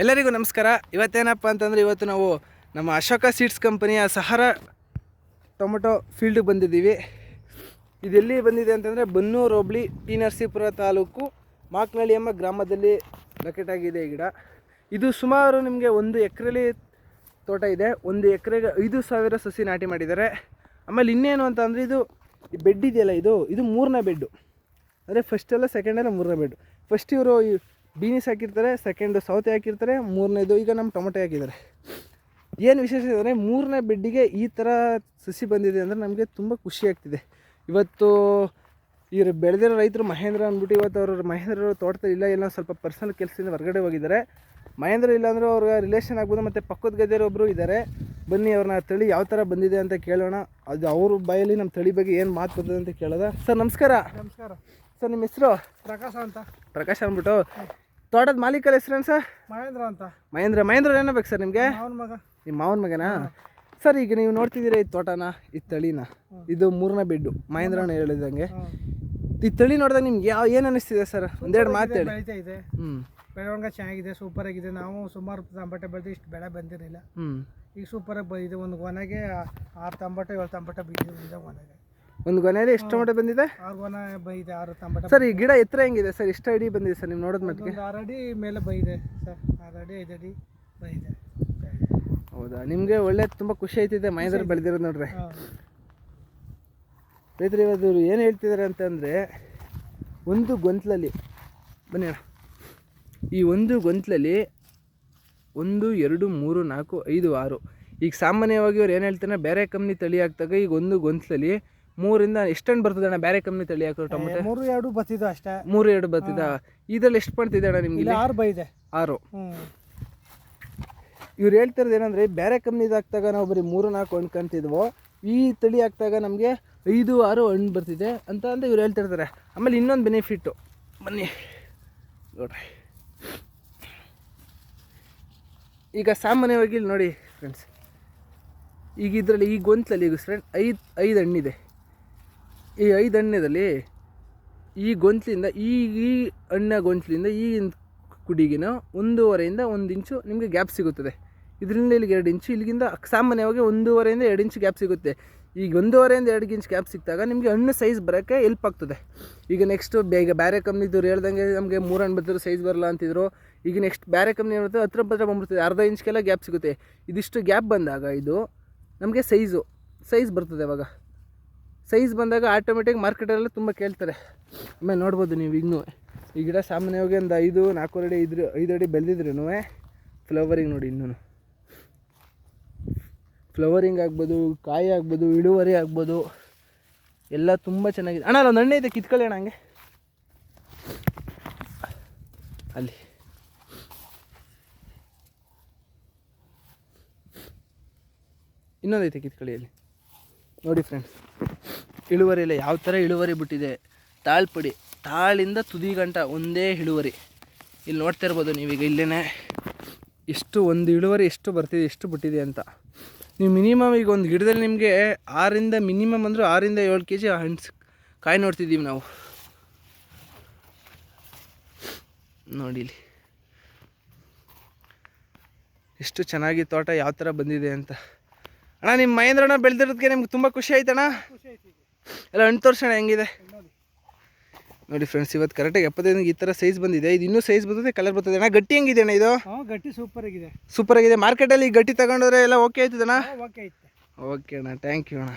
ಎಲ್ಲರಿಗೂ ನಮಸ್ಕಾರ. ಇವತ್ತೇನಪ್ಪ ಅಂತಂದರೆ ಇವತ್ತು ನಾವು ನಮ್ಮ ಅಶೋಕ ಸೀಡ್ಸ್ ಕಂಪನಿಯ ಸಹಾರ ಟೊಮೊಟೊ ಫೀಲ್ಡಿಗೆ ಬಂದಿದ್ದೀವಿ. ಇದೆಲ್ಲಿ ಬಂದಿದೆ ಅಂತಂದರೆ ಬನ್ನೂರು ಹೋಬಳಿ ಟಿ ನರಸೀಪುರ ತಾಲೂಕು ಮಾಕ್ನಳ್ಳಿ ಎಂಬ ಗ್ರಾಮದಲ್ಲಿ ಲೊಕೇಟ್ ಆಗಿದೆ ಈ ಗಿಡ. ಇದು ಸುಮಾರು ನಿಮಗೆ 1 ಎಕರೆಲಿ ತೋಟ ಇದೆ. 1 ಎಕರೆಗೆ 5,000 ಸಸಿ ನಾಟಿ ಮಾಡಿದ್ದಾರೆ. ಆಮೇಲೆ ಇನ್ನೇನು ಅಂತ ಅಂದರೆ ಇದು ಬೆಡ್ ಇದೆಯಲ್ಲ, ಇದು 3ನೇ ಬೆಡ್ಡು. ಅಂದರೆ ಫಸ್ಟೆಲ್ಲ ಸೆಕೆಂಡೆಲ್ಲ 3ನೇ ಬೆಡ್ಡು. ಫಸ್ಟ್ ಇವರು ಬೀನಿಸ್ ಹಾಕಿರ್ತಾರೆ, ಸೆಕೆಂಡು ಸೌತೆ ಹಾಕಿರ್ತಾರೆ, 3ನೇದು ಈಗ ನಮ್ಮ ಟೊಮೊಟೊ ಹಾಕಿದ್ದಾರೆ. ಏನು ವಿಶೇಷ ಅಂದರೆ 3ನೇ ಬೆಡ್ಡಿಗೆ ಈ ಥರ ಸಸಿ ಬಂದಿದೆ ಅಂದರೆ ನಮಗೆ ತುಂಬ ಖುಷಿ ಆಗ್ತಿದೆ. ಇವತ್ತು ಇವರು ಬೆಳೆದಿರೋ ರೈತರು ಮಹೇಂದ್ರ ಅಂದ್ಬಿಟ್ಟು ಇವತ್ತು ಅವರು ಮಹೇಂದ್ರ ತೋಟದಲ್ಲಿ ಇಲ್ಲ ಸ್ವಲ್ಪ ಪರ್ಸನಲ್ ಕೆಲಸದಿಂದ ಹೊರಗಡೆ ಹೋಗಿದ್ದಾರೆ. ಮಹೇಂದ್ರ ಇಲ್ಲಾಂದರೆ ಅವ್ರಿಗೆ ರಿಲೇಷನ್ ಆಗ್ಬೋದು. ಮತ್ತು ಪಕ್ಕದ ಗದ್ದೆಯೊಬ್ಬರು ಇದ್ದಾರೆ. ಬನ್ನಿ ಅವ್ರನ್ನ ತಳಿ ಯಾವ ಥರ ಬಂದಿದೆ ಅಂತ ಕೇಳೋಣ. ಅದು ಅವ್ರ ಬಾಯಲ್ಲಿ ನಮ್ಮ ತಳಿ ಬಗ್ಗೆ ಏನು ಮಾತು ಬರ್ತದೆ ಅಂತ ಕೇಳೋದ. ಸರ್ ನಮಸ್ಕಾರ. ನಮಸ್ಕಾರ ಸರ್, ನಿಮ್ಮ ಹೆಸರು? ಪ್ರಕಾಶ್ ಅಂದ್ಬಿಟ್ಟು. ತೋಟದ ಮಾಲೀಕರ ಹೆಸರೇನು ಸರ್? ಮಹೇಂದ್ರ ಅಂತ. ಮಹೇಂದ್ರ ಏನೋ ಬೇಕು ಸರ್ ನಿಮಗೆ? ನಿಮ್ಮ ಮಾವನ ಮಗನಾ? ಸರ್, ಈಗ ನೀವು ನೋಡ್ತಿದ್ದೀರಾ ಈ ತೋಟನ, ಈ ತಳಿನ, ಇದು 3ನೇ ಬೆಡ್ಡು ಮಹೇಂದ್ರನ ಹೇಳಿದಂಗೆ. ಈ ತಳಿ ನೋಡಿದಾಗ ನಿಮ್ಗೆ ಏನು ಅನ್ನಿಸ್ತಿದೆ ಸರ್? ಒಂದೆರಡು ಮಾತು ಹೇಳಿ. ಬೆಳವಣಿಗೆ ಚೆನ್ನಾಗಿದೆ, ಸೂಪರ್ ಆಗಿದೆ. ನಾವು ಸುಮಾರು ಟೊಮೊಟೊ ಬೆಳೆದು ಇಷ್ಟು ಬೆಳೆ ಬಂದಿರಲಿಲ್ಲ. ಈಗ ಸೂಪರಾಗಿ ಬಂದಿದೆ. ಒಂದು ಗೊನೆಗೆ 6 ಟೊಮೊಟೊ 7 ಟೊಮೊಟೊ ಬಿದ್ದಿದೆ. ಗೊನೆಗೆ ಒಂದು ಗೊನೆಯಲ್ಲಿ ಎಷ್ಟು ಟೊಮೊಟೊ ಬಂದಿದೆ? 6 ಗೊನೆ ಬೈದೆ, 6 ಟೊಮೊಟೊ. ಸರ್, ಈ ಗಿಡ ಎತ್ತರ ಹೆಂಗಿದೆ ಸರ್? ಎಷ್ಟು ಅಡಿ ಬಂದಿದೆ ಸರ್ ನೀವು ನೋಡೋದು ಮಟ್ಟಿಗೆ? 6 ಅಡಿ ಮೇಲೆ ಬೈದೆ ಸರ್. 6 ಅಡಿ 5 ಅಡಿ ಬೈದೆ. ಹೌದಾ? ನಿಮಗೆ ಒಳ್ಳೆ ತುಂಬ ಖುಷಿ ಆಯ್ತಿದೆ ಮಹೇಂದ್ರ ಬೆಳೆದಿರೋದು ನೋಡ್ರಿ. ರೈತರು ಇವತ್ತು ಏನು ಹೇಳ್ತಿದ್ದಾರೆ ಅಂತಂದರೆ, ಒಂದು ಗೊಂತ್ಲಲ್ಲಿ ಬನ್ನಿ ಅಣ್ಣ, ಈ ಒಂದು ಗೊಂತ್ಲಲ್ಲಿ 1 2 3 4 5 6. ಈಗ ಸಾಮಾನ್ಯವಾಗಿ ಅವ್ರು ಏನು ಹೇಳ್ತಾರೆ, ಬೇರೆ ಕಂಪ್ನಿ ತಳಿ ಹಾಕ್ದಾಗ ಈಗ ಒಂದು ಗೊಂತ್ಲಲ್ಲಿ 3ರಿಂದ ಎಷ್ಟು ಹಣ್ಣು ಬರ್ತದೆ ಅಣ್ಣ? ಬೇರೆ ಕಂಪ್ನಿ ತಳಿ ಹಾಕೋ ಟೊಮೊಟೊ 3-2 ಬರ್ತಿದ್ದ ಅಷ್ಟೇ. 3-2 ಬರ್ತಿದ್ದ. ಇದ್ರಲ್ಲಿ ಎಷ್ಟು ಮಾಡ್ತಿದ್ದೆ ಅಣ್ಣ ನಿಮ್ಗೆ? 6 ಬೈದೆ. 6. ಇವ್ರು ಹೇಳ್ತಿರೋದು ಏನಂದರೆ, ಬೇರೆ ಕಂಪ್ನಿದು ಹಾಕ್ದಾಗ ನಾವು ಬರೀ 3-4 ಹಣ್ಣು ಕಾಣ್ತಿದ್ವೋ, ಈ ತಳಿ ಹಾಕ್ದಾಗ ನಮಗೆ 5-6 ಹಣ್ಣು ಬರ್ತಿದೆ ಅಂತ ಇವ್ರು ಹೇಳ್ತಿರ್ತಾರೆ. ಆಮೇಲೆ ಇನ್ನೊಂದು ಬೆನಿಫಿಟ್ಟು, ಬನ್ನಿ ನೋಡ್ರಿ. ಈಗ ಸಾಮಾನ್ಯವಾಗಿ ಇಲ್ಲಿ ನೋಡಿ ಫ್ರೆಂಡ್ಸ್, ಈಗ ಇದರಲ್ಲಿ ಈ ಗೊಂತ್ಲಲ್ಲಿ ಈಗ ಫ್ರೆಂಡ್ 5 ಹಣ್ಣಿದೆ. ಈ 5 ಹಣ್ಣದಲ್ಲಿ ಈ ಗೊಂತ್ಲಿಂದ ಈ ಹಣ್ಣ ಗೊಂತ್ಲಿಂದ ಈ ಕುಡಿಗಿನ 1.5ರಿಂದ 1 ಇಂಚು ನಿಮಗೆ ಗ್ಯಾಪ್ ಸಿಗುತ್ತದೆ. ಇದರಿಂದ ಇಲ್ಲಿಗೆ 2 ಇಂಚು, ಇಲ್ಲಿಗಿಂದ ಸಾಮಾನ್ಯವಾಗಿ 1.5ರಿಂದ 2 ಇಂಚು ಗ್ಯಾಪ್ ಸಿಗುತ್ತೆ. ಈಗ 1.5ರಿಂದ 2 ಇಂಚು ಗ್ಯಾಪ್ ಸಿಕ್ಕಿದಾಗ ನಿಮಗೆ ಹಣ್ಣು ಸೈಜ್ ಬರೋಕ್ಕೆ ಹೆಲ್ಪ್ ಆಗ್ತದೆ. ಈಗ ನೆಕ್ಸ್ಟು ಈಗ ಬೇರೆ ಕಂಪ್ನಿದವ್ರು ಹೇಳ್ದಂಗೆ ನಮಗೆ 3 ಹಣ್ಣು ಬರ್ತಿದ್ರು ಸೈಜ್ ಬರಲ್ಲ ಅಂತಿದ್ರು. ಈಗ ನೆಕ್ಸ್ಟ್ ಬೇರೆ ಕಂಪ್ನಿ ಏನಿರ್ತದೆ 10 ಬಂದ್ಬಿಡ್ತದೆ, ಅರ್ಧ ಇಂಚ್ಗೆಲ್ಲ ಗ್ಯಾಪ್ ಸಿಗುತ್ತೆ. ಇದಿಷ್ಟು ಗ್ಯಾಪ್ ಬಂದಾಗ ಇದು ನಮಗೆ ಸೈಜ್ ಬರ್ತದೆ. ಅವಾಗ ಸೈಜ್ ಬಂದಾಗ ಆಟೋಮೆಟಿಕ್ ಮಾರ್ಕೆಟಲ್ಲಿ ತುಂಬ ಕೇಳ್ತಾರೆ. ಆಮೇಲೆ ನೋಡ್ಬೋದು ನೀವು ಇನ್ನೂ ಈ ಗಿಡ ಸಾಮಾನ್ಯವಾಗಿ ಒಂದು 4 ಅಡಿ 5 ಅಡಿ ಬೆಳೆದಿದ್ರೂ ಫ್ಲವರಿಂಗ್ ನೋಡಿ, ಇನ್ನೂ ಫ್ಲವರಿಂಗ್ ಆಗ್ಬೋದು, ಕಾಯಿ ಆಗ್ಬೋದು, ಇಳುವರಿ ಆಗ್ಬೋದು, ಎಲ್ಲ ತುಂಬ ಚೆನ್ನಾಗಿದೆ. ಅಣ್ಣ ಅಲ್ಲೊಂದು ಹಣ್ಣೆ ಇದೆ, ಕಿತ್ಕೊಳ್ಳಿ ಅಣ್ಣ. ಹಂಗೆ ಅಲ್ಲಿ ಇನ್ನೊಂದೈತೆ, ಕಿತ್ಕೊಳ್ಳಿ. ಅಲ್ಲಿ ನೋಡಿ ಫ್ರೆಂಡ್ಸ್, ಇಳುವರಿ ಇಲ್ಲ ಯಾವ ಥರ ಇಳುವರಿ ಬಿಟ್ಟಿದೆ. ತಾಳ್ಪಡಿ, ತಾಳಿಂದ ತುದಿ ಗಂಟ ಒಂದೇ ಇಳುವರಿ. ಇಲ್ಲಿ ನೋಡ್ತಾ ಇರ್ಬೋದು ನೀವೀಗ ಇಲ್ಲೇ ಎಷ್ಟು ಒಂದು ಇಳುವರಿ ಎಷ್ಟು ಬರ್ತಿದೆ, ಎಷ್ಟು ಬಿಟ್ಟಿದೆ ಅಂತ. ನೀವು ಮಿನಿಮಮ್ ಈಗ ಒಂದು ಗಿಡದಲ್ಲಿ ನಿಮಗೆ 6ರಿಂದ ಮಿನಿಮಮ್ ಅಂದರೂ 6ರಿಂದ 7 kg ಹಣ್ಣು ಕಾಯಿ ನೋಡ್ತಿದ್ದೀವಿ ನಾವು. ನೋಡಿ ಇಲ್ಲಿ ಎಷ್ಟು ಚೆನ್ನಾಗಿ ತೋಟ ಯಾವ ಥರ ಬಂದಿದೆ ಅಂತ. ಅಣ್ಣ, ನಿಮ್ಮ ಮಹೇಂದ್ರಣ್ಣ ಬೆಳೆದಿರೋದಕ್ಕೆ ನಿಮ್ಗೆ ತುಂಬ ಖುಷಿ ಆಯ್ತಣ್ಣ? ಎಲ್ಲ ಹಣ್ಣು ತೋರಿಸೋಣ ಹೆಂಗಿದೆ ನೋಡಿ ಫ್ರೆಂಡ್ಸ್. ಇವತ್ತು ಕರೆಕ್ಟಾಗಿ 75 ಈ ಥರ ಸೈಜ್ ಬಂದಿದೆ. ಇದು ಇನ್ನೂ ಸೈಜ್ ಬರ್ತದೆ, ಕಲರ್ ಬರ್ತದೆ. ಅಣ್ಣ ಗಟ್ಟಿ ಹೆಂಗಿದೆ ಅಣ್ಣ? ಇದು ಗಟ್ಟಿ ಸೂಪರ್ ಆಗಿದೆ. ಮಾರ್ಕೆಟಲ್ಲಿ ಗಟ್ಟಿ ತಗೊಂಡ್ರೆ ಎಲ್ಲ ಓಕೆ ಆಯ್ತದಣ್ಣ? ಓಕೆ ಅಣ್ಣ, ಥ್ಯಾಂಕ್ ಯು ಅಣ್ಣ.